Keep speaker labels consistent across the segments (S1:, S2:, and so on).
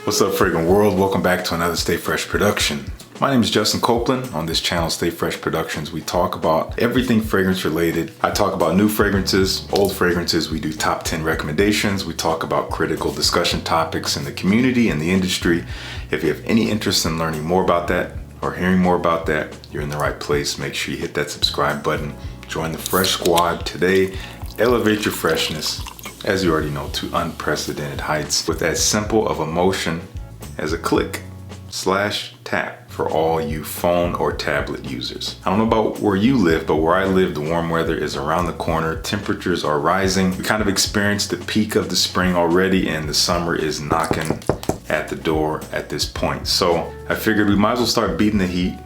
S1: What's up, fragrant world? Welcome back to another Stay Fresh production. My name is Justin Copeland. On this channel, Stay Fresh Productions, we talk about everything fragrance related. I talk about new fragrances, old fragrances. We do top 10 recommendations. We talk about critical discussion topics in the community and the industry. If you have any interest in learning more about that or hearing more about that, you're in the right place. Make sure you hit that subscribe button. Join the Fresh Squad today. Elevate your freshness, as you already know, to unprecedented heights with as simple of a motion as a click/tap for all you phone or tablet users. I don't know about where you live, but where I live, the warm weather is around the corner. Temperatures are rising. We kind of experienced the peak of the spring already, and the summer is knocking at the door at this point. So I figured we might as well start beating the heat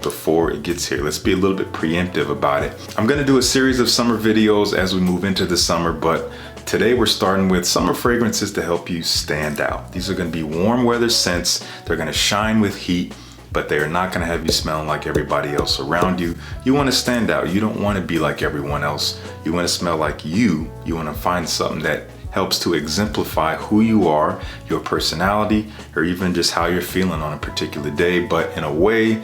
S1: before it gets here. Let's be a little bit preemptive about it. I'm gonna do a series of summer videos as we move into the summer, but today we're starting with summer fragrances to help you stand out. These are gonna be warm weather scents. They're gonna shine with heat, but they are not gonna have you smelling like everybody else around you. You wanna stand out. You don't wanna be like everyone else. You wanna smell like you. You wanna find something that helps to exemplify who you are, your personality, or even just how you're feeling on a particular day, but in a way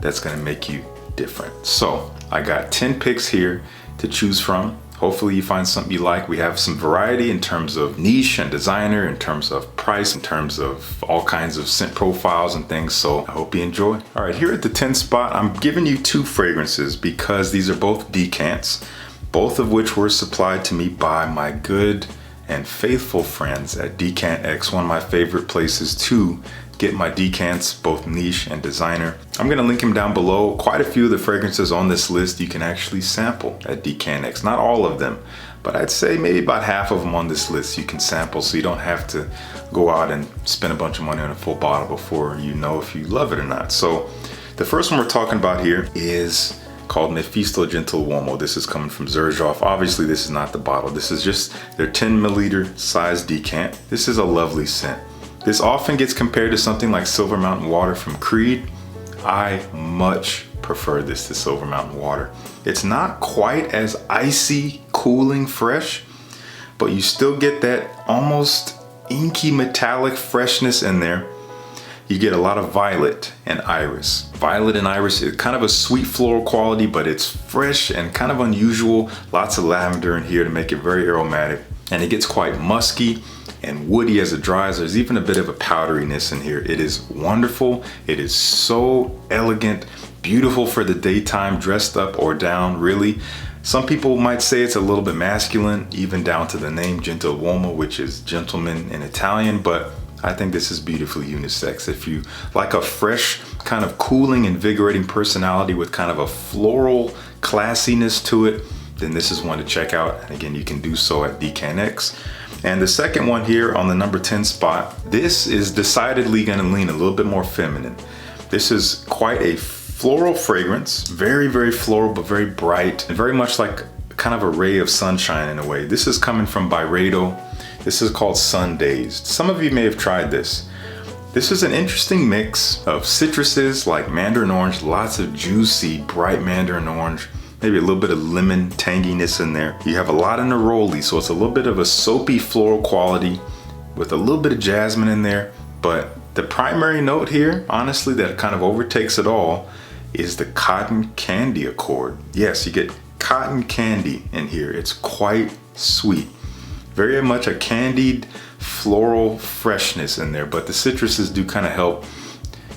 S1: that's gonna make you different. So I got 10 picks here to choose from. Hopefully you find something you like. We have some variety in terms of niche and designer, in terms of price, in terms of all kinds of scent profiles and things. So I hope you enjoy. All right, here at the 10th spot, I'm giving you two fragrances because these are both decants, both of which were supplied to me by my good and faithful friends at Decant X, one of my favorite places to get my decants, both niche and designer. I'm gonna link them down below. Quite a few of the fragrances on this list you can actually sample at Decant X. Not all of them, but I'd say maybe about half of them on this list you can sample, so you don't have to go out and spend a bunch of money on a full bottle before you know if you love it or not. So the first one we're talking about here is called Mefisto Gentiluomo. This is coming from Xerjoff. Obviously this is not the bottle. This is just their 10 milliliter size decant. This is a lovely scent. This often gets compared to something like Silver Mountain Water from Creed. I much prefer this to Silver Mountain Water. It's not quite as icy, cooling, fresh, but you still get that almost inky metallic freshness in there. You get a lot of violet and iris. Violet and iris is kind of a sweet floral quality, but it's fresh and kind of unusual. Lots of lavender in here to make it very aromatic. And it gets quite musky and woody as it dries. There's even a bit of a powderiness in here. It is wonderful. It is so elegant, beautiful for the daytime, dressed up or down, really. Some people might say it's a little bit masculine, even down to the name Gentiluomo, which is gentleman in Italian, but I think this is beautifully unisex. If you like a fresh, kind of cooling, invigorating personality with kind of a floral classiness to it, then this is one to check out. And again, you can do so at Decant X. And the second one here on the number 10 spot, this is decidedly gonna lean a little bit more feminine. This is quite a floral fragrance, very, very floral, but very bright, and very much like kind of a ray of sunshine in a way. This is coming from Byredo. This is called Sundazed. Some of you may have tried this. This is an interesting mix of citruses like mandarin orange, lots of juicy, bright mandarin orange, maybe a little bit of lemon tanginess in there. You have a lot of neroli, so it's a little bit of a soapy floral quality with a little bit of jasmine in there. But the primary note here, honestly, that kind of overtakes it all is the cotton candy accord. Yes, you get cotton candy in here. It's quite sweet. Very much a candied floral freshness in there, but the citruses do kind of help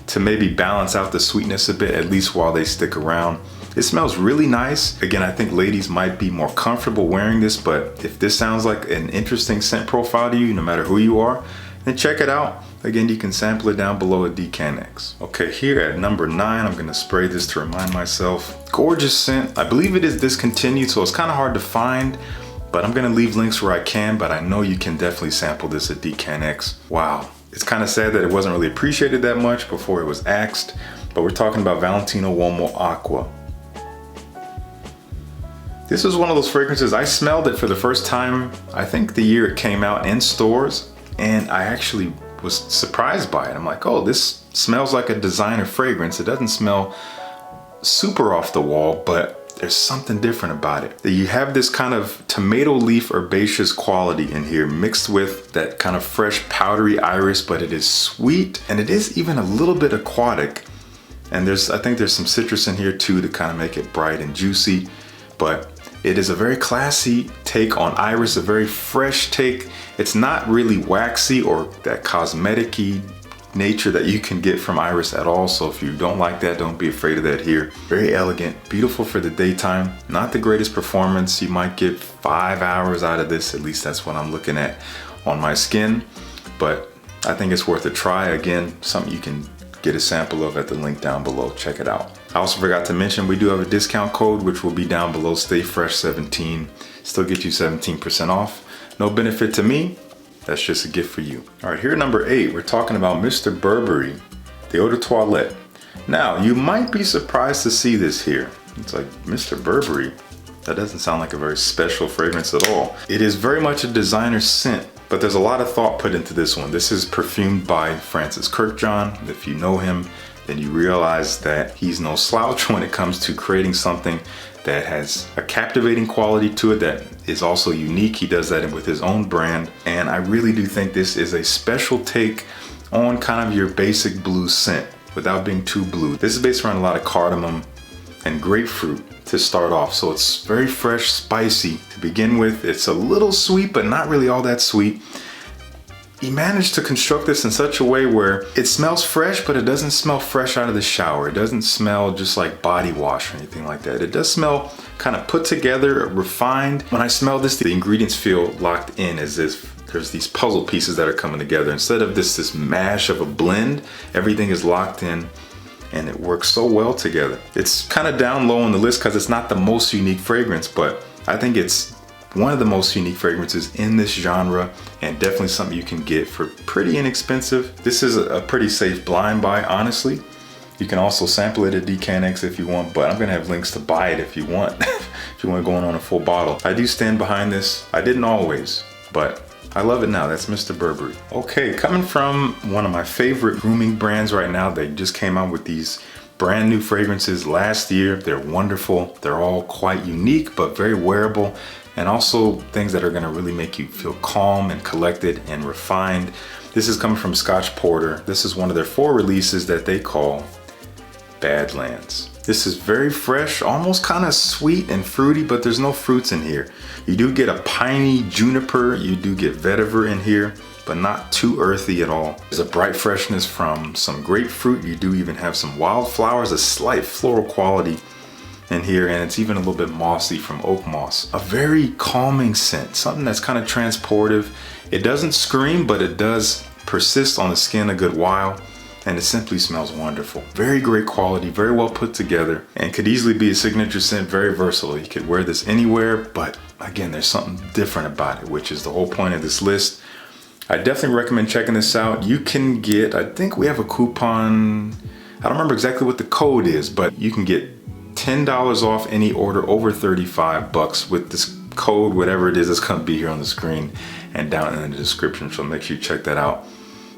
S1: to maybe balance out the sweetness a bit, at least while they stick around. It smells really nice. Again, I think ladies might be more comfortable wearing this, but if this sounds like an interesting scent profile to you, no matter who you are, then check it out. Again, you can sample it down below at Decant X. Okay, here at number 9, I'm gonna spray this to remind myself. Gorgeous scent. I believe it is discontinued, so it's kind of hard to find, but I'm gonna leave links where I can, but I know you can definitely sample this at Decant X. Wow. It's kind of sad that it wasn't really appreciated that much before it was axed, but we're talking about Valentino Uomo Acqua. This is one of those fragrances, I smelled it for the first time, I think the year it came out in stores, and I actually was surprised by it. I'm like, oh, this smells like a designer fragrance. It doesn't smell super off the wall, but there's something different about it. You have this kind of tomato leaf herbaceous quality in here mixed with that kind of fresh powdery iris, but it is sweet and it is even a little bit aquatic. And I think there's some citrus in here too to kind of make it bright and juicy, but it is a very classy take on iris, a very fresh take. It's not really waxy or that cosmetic-y nature that you can get from iris at all. So if you don't like that, don't be afraid of that here. Very elegant, beautiful for the daytime. Not the greatest performance. You might get 5 hours out of this. At least that's what I'm looking at on my skin. But I think it's worth a try. Again, something you can get a sample of at the link down below. Check it out. I also forgot to mention we do have a discount code which will be down below, StayFresh17. Still get you 17% off. No benefit to me. That's just a gift for you. All right, here at number 8, we're talking about Mr. Burberry, the Eau de Toilette. Now, you might be surprised to see this here. It's like, Mr. Burberry? That doesn't sound like a very special fragrance at all. It is very much a designer scent, but there's a lot of thought put into this one. This is perfumed by Francis Kurkdjian. If you know him, then you realize that he's no slouch when it comes to creating something that has a captivating quality to it that is also unique. He does that with his own brand. And I really do think this is a special take on kind of your basic blue scent without being too blue. This is based around a lot of cardamom and grapefruit to start off. So it's very fresh, spicy to begin with. It's a little sweet, but not really all that sweet. He managed to construct this in such a way where it smells fresh, but it doesn't smell fresh out of the shower. It doesn't smell just like body wash or anything like that. It does smell kind of put together, refined. When I smell this, the ingredients feel locked in as if there's these puzzle pieces that are coming together. Instead of this mash of a blend, everything is locked in and it works so well together. It's kind of down low on the list because it's not the most unique fragrance, but I think it's one of the most unique fragrances in this genre and definitely something you can get for pretty inexpensive. This is a pretty safe blind buy, honestly. You can also sample it at DCanX if you want, but I'm gonna have links to buy it if you want, if you want to go on a full bottle. I do stand behind this. I didn't always, but I love it now. That's Mr. Burberry. Okay, coming from one of my favorite grooming brands right now. They just came out with these brand new fragrances last year. They're wonderful. They're all quite unique, but very wearable. And also things that are gonna really make you feel calm and collected and refined. This is coming from Scotch Porter. This is one of their 4 releases that they call Badlands. This is very fresh, almost kind of sweet and fruity, but there's no fruits in here. You do get a piney juniper, you do get vetiver in here, but not too earthy at all. There's a bright freshness from some grapefruit. You do even have some wildflowers, a slight floral quality in here, and it's even a little bit mossy from oak moss. A very calming scent, something that's kind of transportive. It doesn't scream, but it does persist on the skin a good while, and it simply smells wonderful. Very great quality, very well put together, and could easily be a signature scent, very versatile. You could wear this anywhere, but again, there's something different about it, which is the whole point of this list. I definitely recommend checking this out. You can get, I think we have a coupon, I don't remember exactly what the code is, but you can get $10 off any order over $35 with this code, whatever it is that's gonna be here on the screen and down in the description, so make sure you check that out.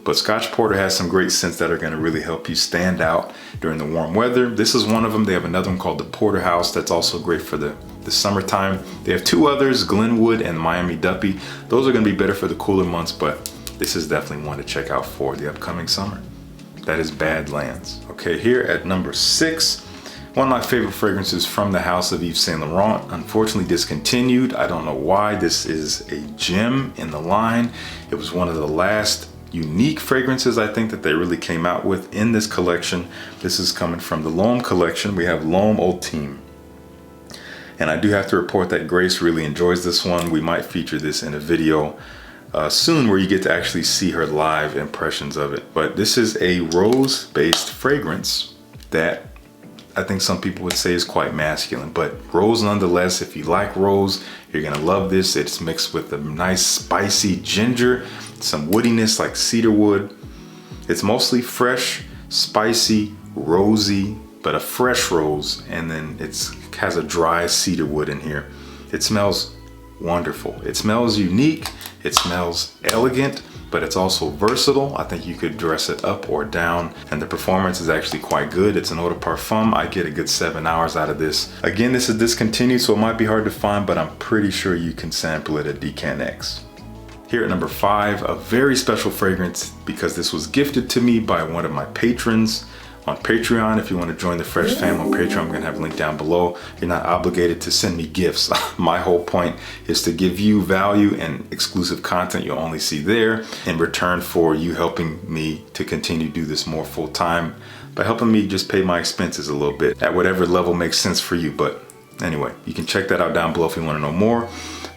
S1: But Scotch Porter has some great scents that are gonna really help you stand out during the warm weather. This is one of them. They have another one called the Porterhouse that's also great for the summertime. They have 2 others, Glenwood and Miami Duppy. Those are gonna be better for the cooler months, but this is definitely one to check out for the upcoming summer. That is Badlands. Okay, here at number 6, one of my favorite fragrances from the house of Yves Saint Laurent, unfortunately discontinued. I don't know why. This is a gem in the line. It was one of the last unique fragrances I think that they really came out with in this collection. This is coming from the L'Homme collection. We have L'Homme Ultime. And I do have to report that Grace really enjoys this one. We might feature this in a video soon where you get to actually see her live impressions of it. But this is a rose-based fragrance that I think some people would say is quite masculine, but rose nonetheless. If you like rose, you're gonna love this. It's mixed with a nice spicy ginger, some woodiness like cedar wood. It's mostly fresh, spicy, rosy, but a fresh rose, and then it has a dry cedar wood in here. It smells wonderful. It smells unique, it smells elegant, but it's also versatile. I think you could dress it up or down, and the performance is actually quite good. It's an eau de parfum. I get a good 7 hours out of this. Again, this is discontinued, so it might be hard to find, but I'm pretty sure you can sample it at DecanX. Here at number 5, a very special fragrance because this was gifted to me by one of my patrons on Patreon. If you want to join the Fresh fam on Patreon, I'm gonna have a link down below. You're not obligated to send me gifts. My whole point is to give you value and exclusive content you'll only see there in return for you helping me to continue to do this more full time by helping me just pay my expenses a little bit at whatever level makes sense for you. But anyway, you can check that out down below if you want to know more.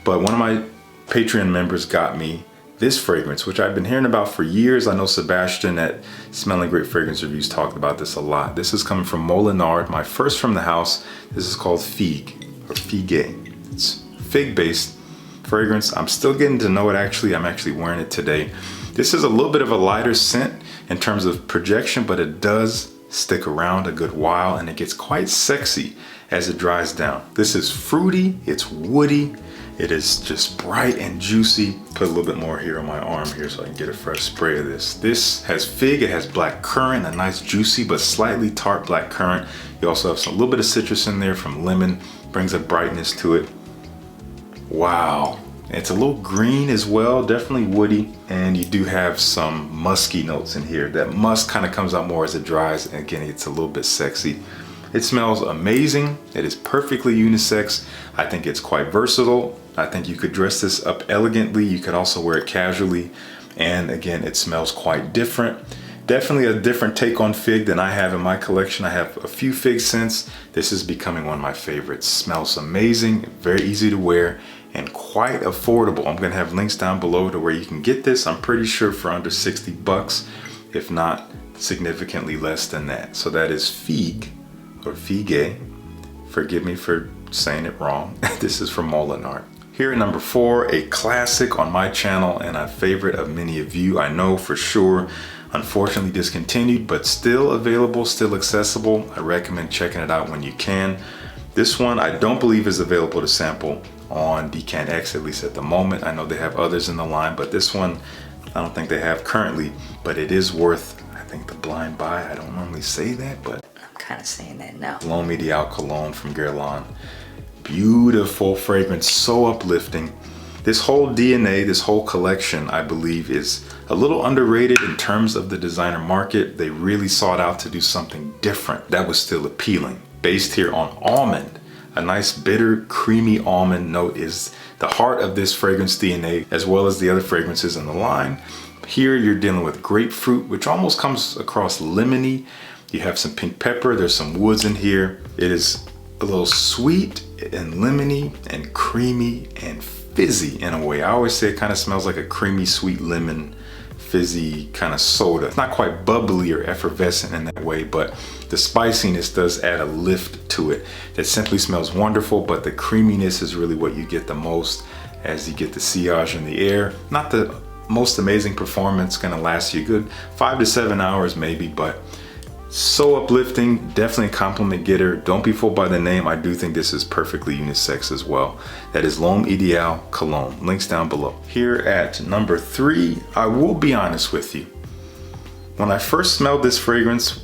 S1: But one of my Patreon members got me this fragrance, which I've been hearing about for years. I know Sebastian at Smelling Great Fragrance Reviews talked about this a lot. This is coming from Molinard, my first from the house. This is called Figue, or Figue. It's fig-based fragrance. I'm still getting to know it actually. I'm actually wearing it today. This is a little bit of a lighter scent in terms of projection, but it does stick around a good while, and it gets quite sexy as it dries down. This is fruity, it's woody, it is just bright and juicy. Put a little bit more here on my arm here so I can get a fresh spray of this. This has fig, it has black currant, a nice juicy but slightly tart black currant. You also have a little bit of citrus in there from lemon, brings a brightness to it. Wow. It's a little green as well, definitely woody, and you do have some musky notes in here. That musk kind of comes out more as it dries, and again, it's a little bit sexy. It smells amazing. It is perfectly unisex. I think it's quite versatile. I think you could dress this up elegantly. You could also wear it casually, and again, it smells quite different. Definitely a different take on fig than I have in my collection. I have a few fig scents. This is becoming one of my favorites. Smells amazing, very easy to wear, and quite affordable. I'm gonna have links down below to where you can get this. I'm pretty sure for under 60 bucks, if not significantly less than that. So that is Figue, or Figue. Forgive me for saying it wrong. This is from Molinard. Here at number 4, a classic on my channel and a favorite of many of you, I know for sure. Unfortunately discontinued, but still available, still accessible. I recommend checking it out when you can. This one I don't believe is available to sample on DecanX, at least at the moment. I know they have others in the line, but this one I don't think they have currently, but it is worth, I think, the blind buy. I don't normally say that, but
S2: I'm kind of saying that now.
S1: L'Homme Cologne from Guerlain. Beautiful fragrance, so uplifting. This whole DNA, this whole collection, I believe is a little underrated in terms of the designer market. They really sought out to do something different that was still appealing. Based here on almond. A nice bitter, creamy almond note is the heart of this fragrance DNA, as well as the other fragrances in the line. Here you're dealing with grapefruit, which almost comes across lemony. You have some pink pepper, there's some woods in here. It is a little sweet and lemony and creamy and fizzy in a way. I always say it kind of smells like a creamy, sweet lemon, fizzy kind of soda. It's not quite bubbly or effervescent in that way, but the spiciness does add a lift to it. It simply smells wonderful, but the creaminess is really what you get the most as you get the sillage in the air. Not the most amazing performance, gonna last you a good 5 to 7 hours maybe, but so uplifting, definitely a compliment getter. Don't be fooled by the name. I do think this is perfectly unisex as well. That is L'Homme Ideal Cologne. Links down below. Here at number 3, I will be honest with you. When I first smelled this fragrance,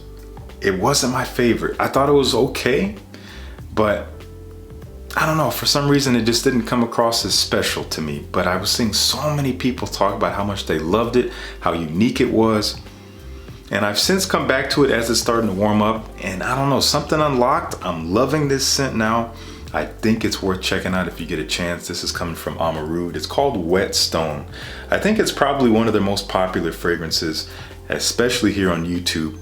S1: it wasn't my favorite. I thought it was okay, but I don't know, for some reason it just didn't come across as special to me. But I was seeing so many people talk about how much they loved it, how unique it was. And I've since come back to it as it's starting to warm up, and I don't know, something unlocked. I'm loving this scent now. I think it's worth checking out if you get a chance. This is coming from Amarud. It's called Wet Stone. I think it's probably one of their most popular fragrances, especially here on YouTube.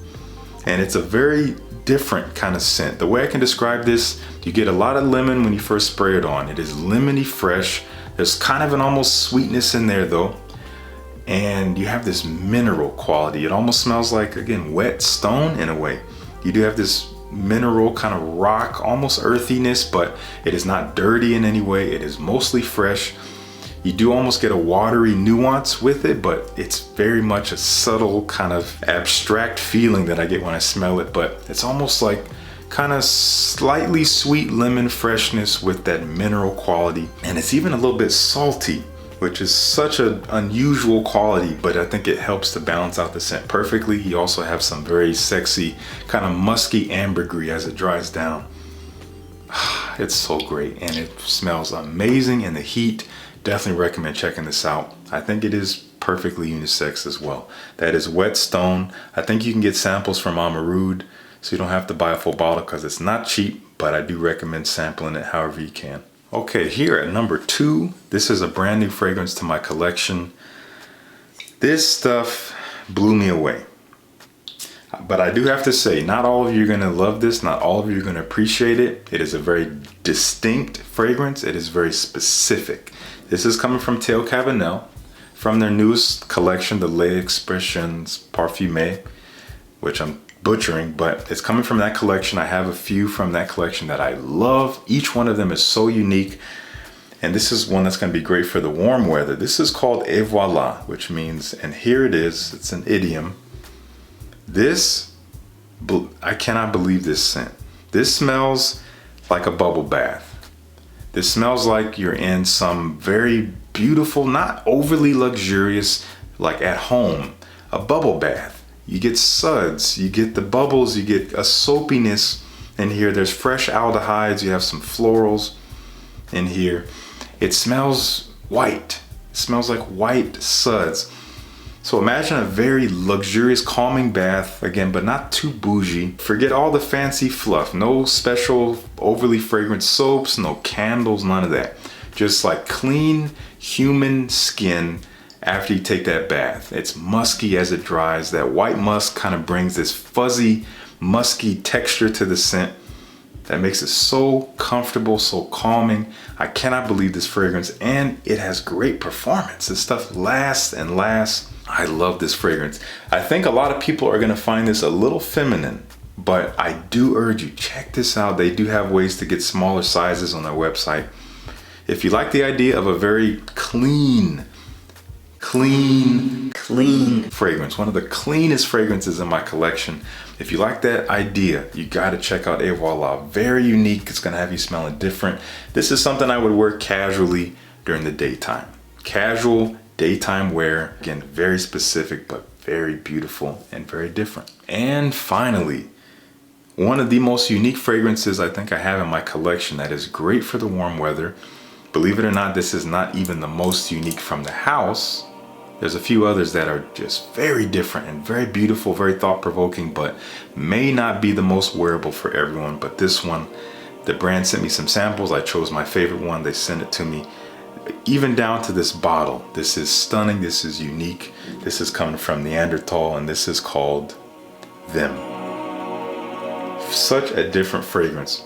S1: And it's a very different kind of scent. The way I can describe this, you get a lot of lemon when you first spray it on. It is lemony fresh. There's kind of an almost sweetness in there though. And you have this mineral quality. It almost smells like, again, wet stone in a way. You do have this mineral kind of rock, almost earthiness, but it is not dirty in any way. It is mostly fresh. You do almost get a watery nuance with it, but it's very much a subtle kind of abstract feeling that I get when I smell it. But it's almost like kind of slightly sweet lemon freshness with that mineral quality. And it's even a little bit salty which is such an unusual quality, but I think it helps to balance out the scent perfectly. You also have some very sexy, kind of musky ambergris as it dries down. It's so great, and it smells amazing in the heat. Definitely recommend checking this out. I think it is perfectly unisex as well. That is Wet Stone. I think you can get samples from Amarud, so you don't have to buy a full bottle because it's not cheap, but I do recommend sampling it however you can. Okay, here at number 2, this is a brand new fragrance to my collection. This stuff blew me away. But I do have to say, not all of you are gonna love this, not all of you are gonna appreciate it. It is a very distinct fragrance. It is very specific. This is coming from Théo Cabanel, from their newest collection, the Les Expressions Parfumées, which I'm butchering, but it's coming from that collection. I have a few from that collection that I love. Each one of them is so unique. And this is one that's going to be great for the warm weather. This is called Et Voilà, which means, and here it is, it's an idiom. I cannot believe this scent. This smells like a bubble bath. This smells like you're in some very beautiful, not overly luxurious, like at home, a bubble bath. You get suds, you get the bubbles, you get a soapiness in here. There's fresh aldehydes, you have some florals in here. It smells white. It smells like white suds. So imagine a very luxurious, calming bath, again, but not too bougie. Forget all the fancy fluff. No special, overly fragrant soaps, no candles, none of that. Just like clean human skin after you take that bath. It's musky as it dries. That white musk kind of brings this fuzzy, musky texture to the scent that makes it so comfortable, so calming. I cannot believe this fragrance, and it has great performance. This stuff lasts and lasts. I love this fragrance. I think a lot of people are gonna find this a little feminine, but I do urge you, check this out. They do have ways to get smaller sizes on their website. If you like the idea of a very clean fragrance, one of the cleanest fragrances in my collection. If you like that idea, you gotta check out Et Voilà. Very unique, it's gonna have you smelling different. This is something I would wear casually during the daytime. Casual daytime wear, again, very specific, but very beautiful and very different. And finally, one of the most unique fragrances I think I have in my collection that is great for the warm weather. Believe it or not, this is not even the most unique from the house. There's a few others that are just very different and very beautiful, very thought-provoking, but may not be the most wearable for everyone. But this one, the brand sent me some samples. I chose my favorite one. They sent it to me, even down to this bottle. This is stunning. This is unique. This is coming from Neandertal, and this is called Them. Such a different fragrance.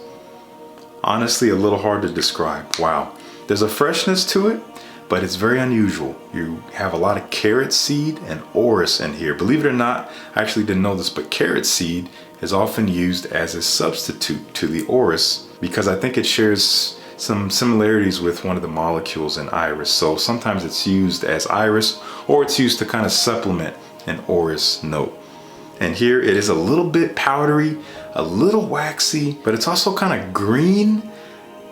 S1: Honestly, a little hard to describe. Wow. There's a freshness to it, but it's very unusual. You have a lot of carrot seed and orris in here. Believe it or not, I actually didn't know this, but carrot seed is often used as a substitute to the orris because I think it shares some similarities with one of the molecules in iris. So sometimes it's used as iris, or it's used to kind of supplement an orris note. And here it is a little bit powdery, a little waxy, but it's also kind of green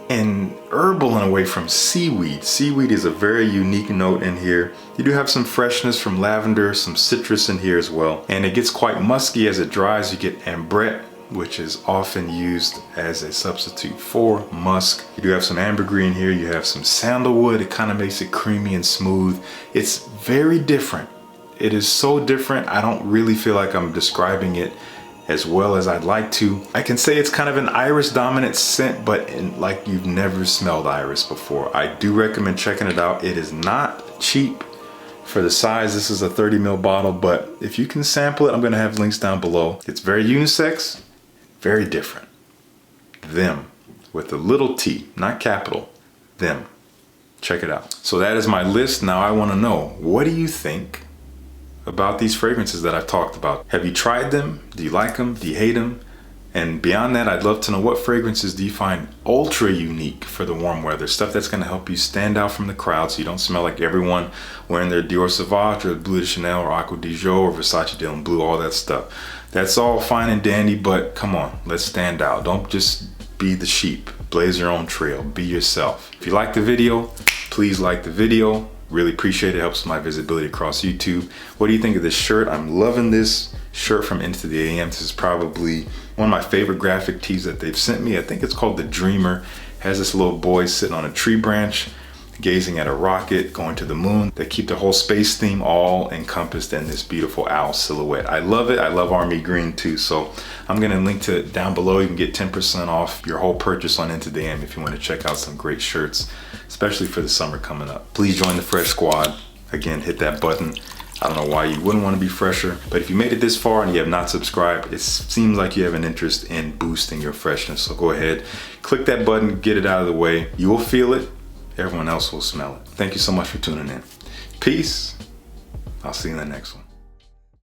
S1: and herbal in a way from seaweed. Seaweed is a very unique note in here. You do have some freshness from lavender, some citrus in here as well. And it gets quite musky as it dries. You get ambrette, which is often used as a substitute for musk. You do have some ambergris in here. You have some sandalwood. It kind of makes it creamy and smooth. It's very different. It is so different. I don't really feel like I'm describing it as well as I'd like to. I can say it's kind of an iris dominant scent, but like you've never smelled iris before. I do recommend checking it out. It is not cheap for the size. This is a 30 ml bottle, but if you can sample it, I'm gonna have links down below. It's very unisex, very different. Them, with a little T, not capital, Them. Check it out. So that is my list. Now I wanna know, what do you think about these fragrances that I've talked about? Have you tried them? Do you like them? Do you hate them? And beyond that, I'd love to know, what fragrances do you find ultra unique for the warm weather? Stuff that's gonna help you stand out from the crowd so you don't smell like everyone wearing their Dior Sauvage or Bleu de Chanel or Acqua di Gio or Versace Dylan Blue, all that stuff. That's all fine and dandy, but come on, let's stand out. Don't just be the sheep. Blaze your own trail, be yourself. If you like the video, please like the video. Really appreciate it. Helps my visibility across YouTube. What do you think of this shirt? I'm loving this shirt from Into the AM. This is probably one of my favorite graphic tees that they've sent me. I think it's called The Dreamer. Has this little boy sitting on a tree branch, gazing at a rocket going to the moon. They keep the whole space theme all encompassed in this beautiful owl silhouette. I love it. I love army green too. So I'm gonna link to it down below. You can get 10% off your whole purchase on Into the AM if you want to check out some great shirts, especially for the summer coming up. Please join the Fresh Squad. Again, hit that button. I don't know why you wouldn't want to be fresher, but if you made it this far and you have not subscribed, it seems like you have an interest in boosting your freshness. So go ahead, click that button, get it out of the way. You will feel it. Everyone else will smell it. Thank you so much for tuning in. Peace. I'll see you in the next one.